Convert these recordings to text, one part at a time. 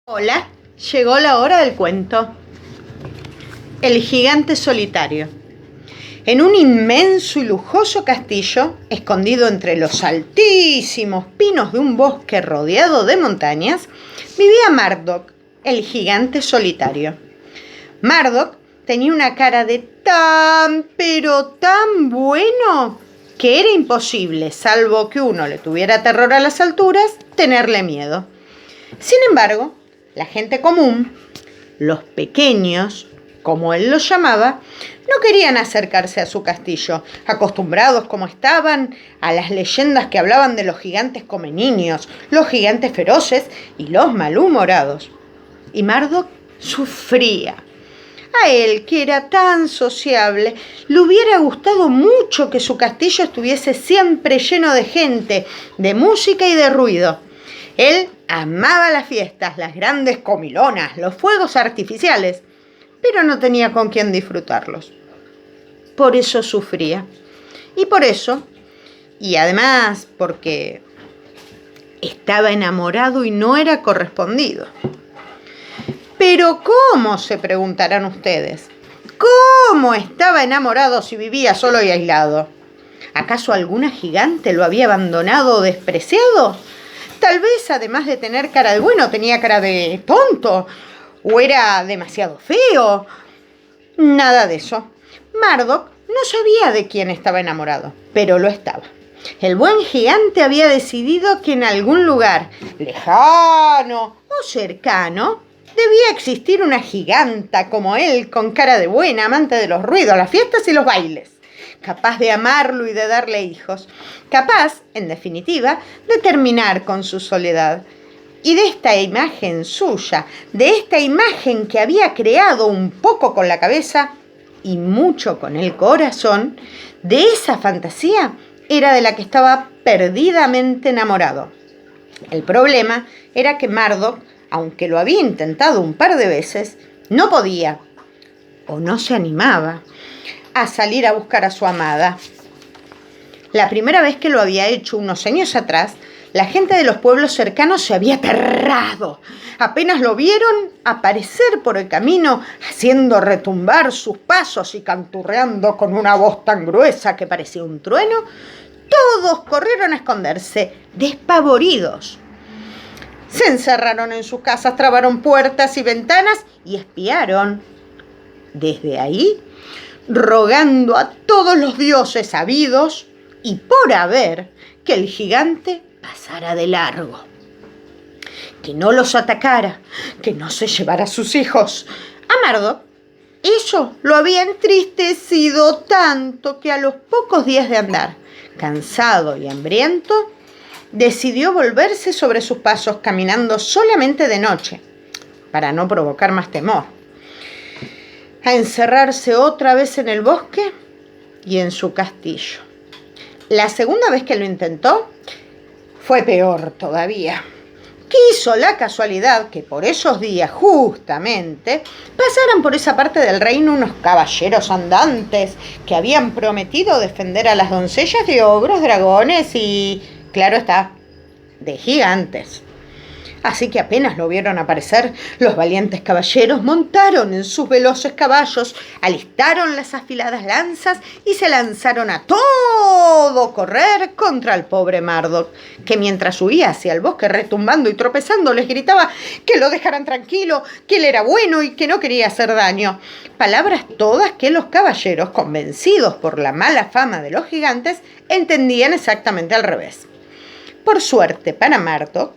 Hola, llegó la hora del cuento. El gigante solitario. En un inmenso y lujoso castillo, escondido entre los altísimos pinos de un bosque rodeado de montañas, vivía Mardok, el gigante solitario. Mardok tenía una cara de pero tan bueno, que era imposible, salvo que uno le tuviera terror a las alturas, tenerle miedo. Sin embargo, la gente común, los pequeños, como él los llamaba, no querían acercarse a su castillo, acostumbrados como estaban a las leyendas que hablaban de los gigantes come niños, los gigantes feroces y los malhumorados. Y Mardok sufría. A él, que era tan sociable, le hubiera gustado mucho que su castillo estuviese siempre lleno de gente, de música y de ruido. Él amaba las fiestas, las grandes comilonas, los fuegos artificiales, pero no tenía con quién disfrutarlos. Por eso sufría. Y por eso, y además porque estaba enamorado y no era correspondido. ¿Pero cómo?, se preguntarán ustedes. ¿Cómo estaba enamorado si vivía solo y aislado? ¿Acaso alguna gigante lo había abandonado o despreciado? Tal vez, además de tener cara de bueno, tenía cara de tonto, o era demasiado feo. Nada de eso. Mardok no sabía de quién estaba enamorado, pero lo estaba. El buen gigante había decidido que en algún lugar lejano o cercano debía existir una giganta como él, con cara de buena, amante de los ruidos, las fiestas y los bailes, capaz de amarlo y de darle hijos, capaz, en definitiva, de terminar con su soledad. Y de esta imagen suya, de esta imagen que había creado un poco con la cabeza y mucho con el corazón, de esa fantasía era de la que estaba perdidamente enamorado. El problema era que Mardok, aunque lo había intentado un par de veces, no podía, o no se animaba, a salir a buscar a su amada. La primera vez que lo había hecho unos años atrás, la gente de los pueblos cercanos se había aterrado. Apenas lo vieron aparecer por el camino, haciendo retumbar sus pasos y canturreando con una voz tan gruesa que parecía un trueno, todos corrieron a esconderse, despavoridos. Se encerraron en sus casas, trabaron puertas y ventanas y espiaron desde ahí, rogando a todos los dioses habidos y por haber que el gigante pasara de largo, que no los atacara, que no se llevara a sus hijos. A Mardok eso lo había entristecido tanto que a los pocos días de andar, cansado y hambriento, decidió volverse sobre sus pasos, caminando solamente de noche, para no provocar más temor, a encerrarse otra vez en el bosque y en su castillo. La segunda vez que lo intentó fue peor todavía. Quiso la casualidad que por esos días justamente pasaran por esa parte del reino unos caballeros andantes que habían prometido defender a las doncellas de ogros, dragones y, claro está, de gigantes. Así que apenas lo vieron aparecer, los valientes caballeros montaron en sus veloces caballos, alistaron las afiladas lanzas y se lanzaron a todo correr contra el pobre Mardok, que mientras huía hacia el bosque retumbando y tropezando les gritaba que lo dejaran tranquilo, que él era bueno y que no quería hacer daño. Palabras todas que los caballeros, convencidos por la mala fama de los gigantes, entendían exactamente al revés. Por suerte para Mardok,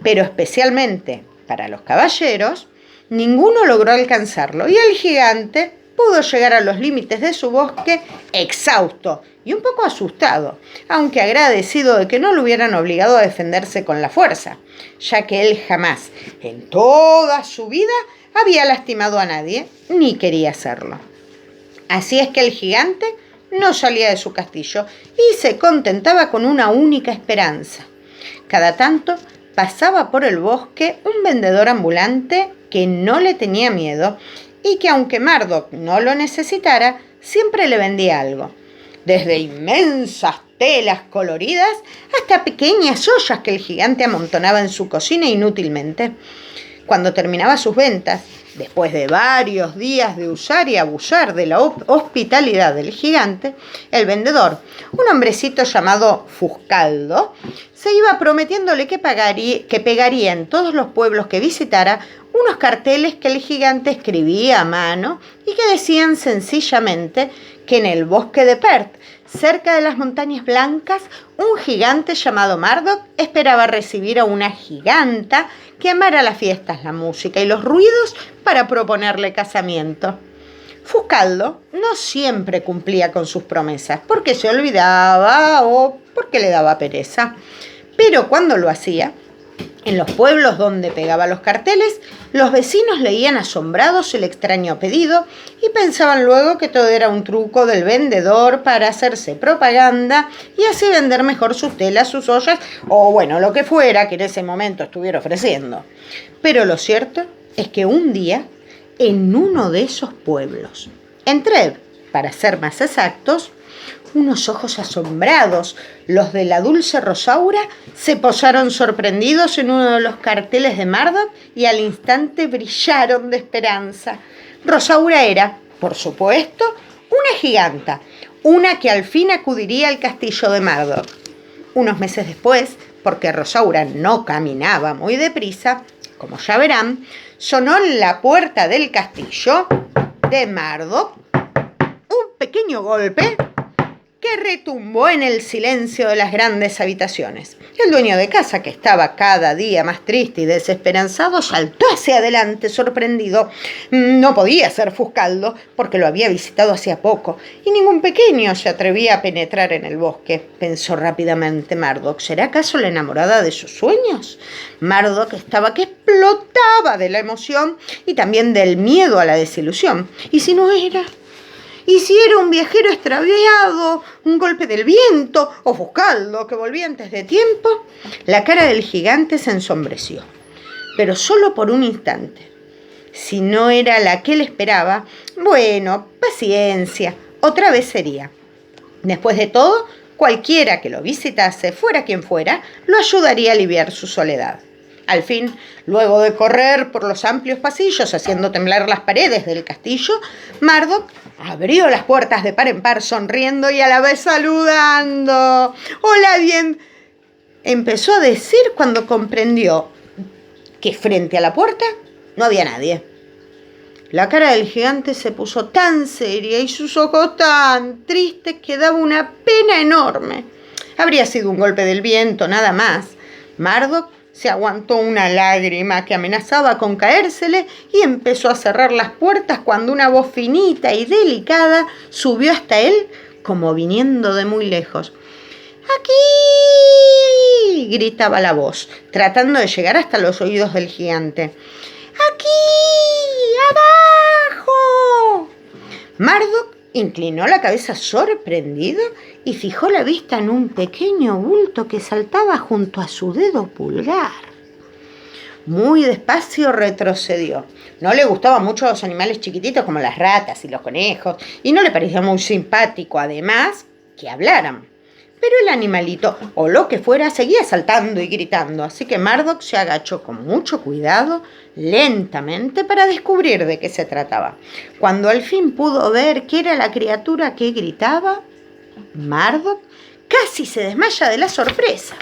pero especialmente para los caballeros, ninguno logró alcanzarlo y el gigante pudo llegar a los límites de su bosque exhausto y un poco asustado, aunque agradecido de que no lo hubieran obligado a defenderse con la fuerza, ya que él jamás en toda su vida había lastimado a nadie ni quería hacerlo. Así es que el gigante no salía de su castillo y se contentaba con una única esperanza. Cada tanto pasaba por el bosque un vendedor ambulante que no le tenía miedo y que, aunque Mardok no lo necesitara, siempre le vendía algo. Desde inmensas telas coloridas hasta pequeñas ollas que el gigante amontonaba en su cocina inútilmente. Cuando terminaba sus ventas, después de varios días de usar y abusar de la hospitalidad del gigante, el vendedor, un hombrecito llamado Fuscaldo, se iba prometiéndole que pegaría en todos los pueblos que visitara unos carteles que el gigante escribía a mano y que decían sencillamente que en el bosque de Perth, cerca de las montañas blancas, un gigante llamado Marduk esperaba recibir a una giganta que amara las fiestas, la música y los ruidos para proponerle casamiento. Fuscaldo no siempre cumplía con sus promesas, porque se olvidaba o porque le daba pereza. Pero cuando lo hacía, en los pueblos donde pegaba los carteles, los vecinos leían asombrados el extraño pedido y pensaban luego que todo era un truco del vendedor para hacerse propaganda y así vender mejor sus telas, sus ollas o bueno, lo que fuera que en ese momento estuviera ofreciendo. Pero lo cierto es que un día, en uno de esos pueblos, en Treb, para ser más exactos, unos ojos asombrados, los de la dulce Rosaura, se posaron sorprendidos en uno de los carteles de Marduk y al instante brillaron de esperanza. Rosaura era, por supuesto, una giganta, una que al fin acudiría al castillo de Marduk. Unos meses después, porque Rosaura no caminaba muy deprisa, como ya verán, sonó en la puerta del castillo de Marduk un pequeño golpe que retumbó en el silencio de las grandes habitaciones. El dueño de casa, que estaba cada día más triste y desesperanzado, saltó hacia adelante sorprendido. No podía ser Fuscaldo, porque lo había visitado hacía poco, y ningún pequeño se atrevía a penetrar en el bosque. Pensó rápidamente Marduk. ¿Será acaso la enamorada de sus sueños? Marduk estaba que explotaba de la emoción y también del miedo a la desilusión. ¿Y si no era? ¿Y si era un viajero extraviado, un golpe del viento o Fuscaldo que volvía antes de tiempo? La cara del gigante se ensombreció, pero solo por un instante. Si no era la que él esperaba, bueno, paciencia, otra vez sería. Después de todo, cualquiera que lo visitase, fuera quien fuera, lo ayudaría a aliviar su soledad. Al fin, luego de correr por los amplios pasillos haciendo temblar las paredes del castillo, Marduk abrió las puertas de par en par sonriendo y a la vez saludando. ¡Hola, bien! Empezó a decir cuando comprendió que frente a la puerta no había nadie. La cara del gigante se puso tan seria y sus ojos tan tristes que daba una pena enorme. Habría sido un golpe del viento, nada más. Marduk se aguantó una lágrima que amenazaba con caérsele y empezó a cerrar las puertas cuando una voz finita y delicada subió hasta él como viniendo de muy lejos. ¡Aquí! Gritaba la voz, tratando de llegar hasta los oídos del gigante. ¡Aquí! ¡Abajo! Marduk inclinó la cabeza sorprendido y fijó la vista en un pequeño bulto que saltaba junto a su dedo pulgar. Muy despacio retrocedió. No le gustaban mucho los animales chiquititos como las ratas y los conejos, y no le parecía muy simpático, además, que hablaran. Pero el animalito, o lo que fuera, seguía saltando y gritando, así que Marduk se agachó con mucho cuidado, lentamente, para descubrir de qué se trataba. Cuando al fin pudo ver qué era la criatura que gritaba, Marduk casi se desmaya de la sorpresa.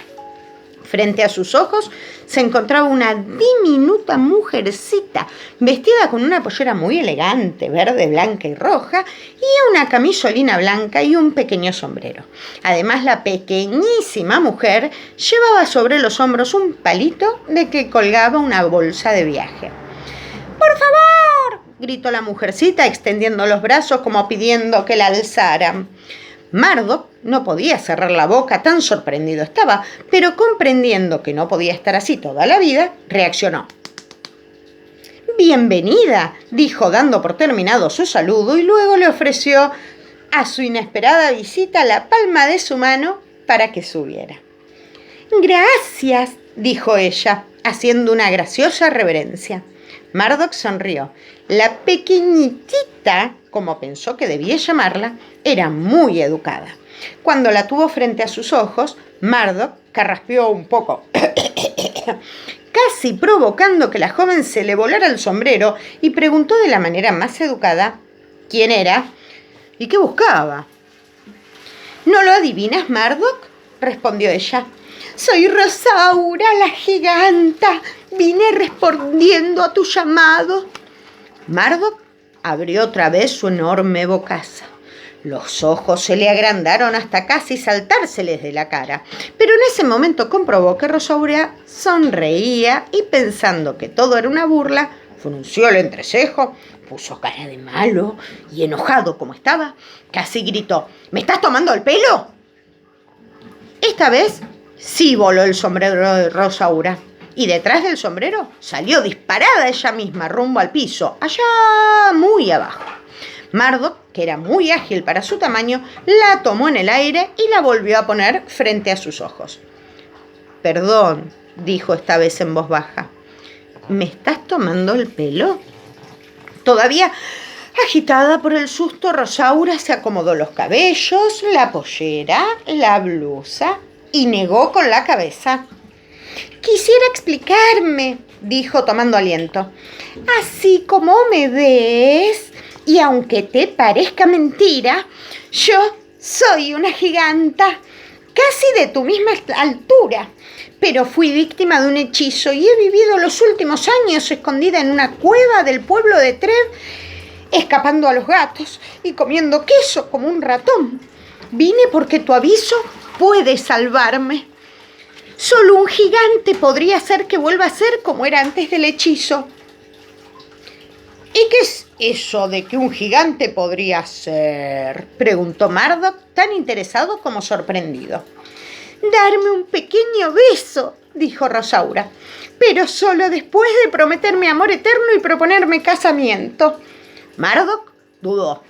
Frente a sus ojos se encontraba una diminuta mujercita, vestida con una pollera muy elegante, verde, blanca y roja, y una camisolina blanca y un pequeño sombrero. Además, la pequeñísima mujer llevaba sobre los hombros un palito de que colgaba una bolsa de viaje. ¡Por favor!, gritó la mujercita, extendiendo los brazos como pidiendo que la alzaran. Marduk no podía cerrar la boca, tan sorprendido estaba, pero comprendiendo que no podía estar así toda la vida, reaccionó. «Bienvenida», dijo dando por terminado su saludo y luego le ofreció a su inesperada visita la palma de su mano para que subiera. «Gracias», dijo ella, haciendo una graciosa reverencia. Marduk sonrió. La pequeñitita, como pensó que debía llamarla, era muy educada. Cuando la tuvo frente a sus ojos, Marduk carraspeó un poco. casi provocando que la joven se le volara el sombrero, y preguntó de la manera más educada quién era y qué buscaba. ¿No lo adivinas, Mardoc?, respondió ella. Soy Rosaura, la giganta. Vine respondiendo a tu llamado. Mardoc abrió otra vez su enorme bocaza. Los ojos se le agrandaron hasta casi saltárseles de la cara, pero en ese momento comprobó que Rosaura sonreía y, pensando que todo era una burla, frunció el entrecejo, puso cara de malo y, enojado como estaba, casi gritó: ¿Me estás tomando el pelo? Esta vez sí voló el sombrero de Rosaura, y detrás del sombrero salió disparada ella misma rumbo al piso, allá muy abajo. Mardoc, que era muy ágil para su tamaño, la tomó en el aire y la volvió a poner frente a sus ojos. «Perdón», dijo esta vez en voz baja, «¿me estás tomando el pelo?». Todavía agitada por el susto, Rosaura se acomodó los cabellos, la pollera, la blusa y negó con la cabeza. «Quisiera explicarme», dijo tomando aliento. «Así como me ves, y aunque te parezca mentira, yo soy una giganta, casi de tu misma altura, pero fui víctima de un hechizo y he vivido los últimos años escondida en una cueva del pueblo de Trèves, escapando a los gatos y comiendo queso como un ratón. Vine porque tu aviso puede salvarme. Solo un gigante podría hacer que vuelva a ser como era antes del hechizo». «¿Y qué es eso de que un gigante podría ser?», preguntó Mardoc, tan interesado como sorprendido. «Darme un pequeño beso», dijo Rosaura, «pero solo después de prometerme amor eterno y proponerme casamiento». Mardoc dudó.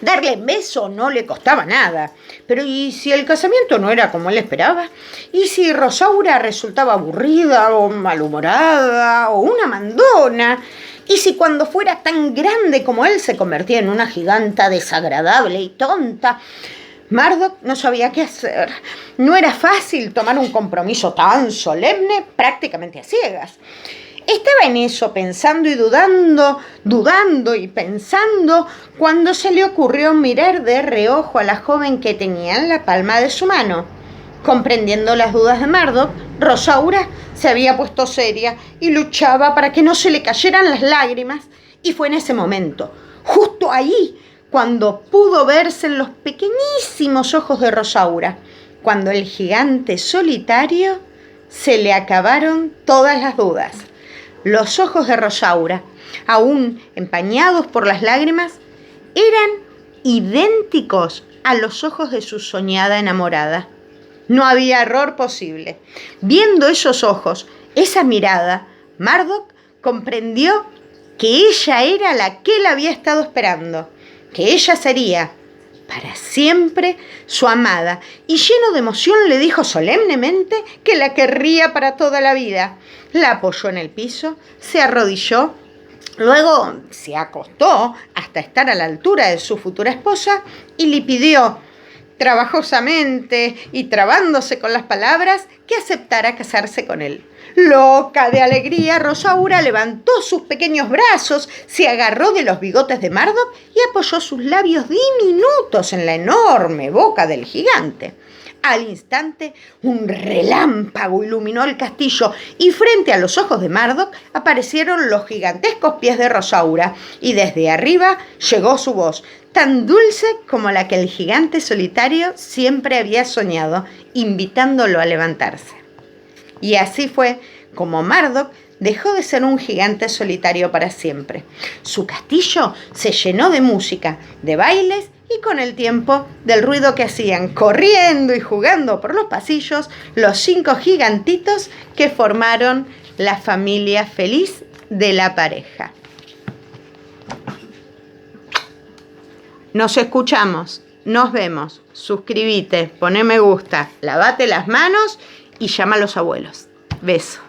Darle beso no le costaba nada, pero ¿y si el casamiento no era como él esperaba? ¿Y si Rosaura resultaba aburrida o malhumorada o una mandona? ¿Y si cuando fuera tan grande como él se convertía en una giganta desagradable y tonta? Mardoc no sabía qué hacer. No era fácil tomar un compromiso tan solemne prácticamente a ciegas. Estaba en eso, pensando y dudando y pensando, cuando se le ocurrió mirar de reojo a la joven que tenía en la palma de su mano. Comprendiendo las dudas de Mardoc, Rosaura se había puesto seria y luchaba para que no se le cayeran las lágrimas, y fue en ese momento, justo ahí, cuando pudo verse en los pequeñísimos ojos de Rosaura, cuando el gigante solitario se le acabaron todas las dudas. Los ojos de Rosaura, aún empañados por las lágrimas, eran idénticos a los ojos de su soñada enamorada. No había error posible. Viendo esos ojos, esa mirada, Mardoc comprendió que ella era la que él había estado esperando, que ella sería para siempre su amada, y lleno de emoción le dijo solemnemente que la querría para toda la vida. La apoyó en el piso, se arrodilló, luego se acostó hasta estar a la altura de su futura esposa y le pidió trabajosamente y trabándose con las palabras que aceptara casarse con él. Loca de alegría, Rosaura levantó sus pequeños brazos, se agarró de los bigotes de Mardoc y apoyó sus labios diminutos en la enorme boca del gigante. Al instante, un relámpago iluminó el castillo y frente a los ojos de Mardoc aparecieron los gigantescos pies de Rosaura, y desde arriba llegó su voz, tan dulce como la que el gigante solitario siempre había soñado, invitándolo a levantarse. Y así fue como Mardoc dejó de ser un gigante solitario para siempre. Su castillo se llenó de música, de bailes y, con el tiempo, del ruido que hacían corriendo y jugando por los pasillos los 5 gigantitos que formaron la familia feliz de la pareja. Nos escuchamos, nos vemos, suscríbete, poné me gusta, lavate las manos y llama a los abuelos. Beso.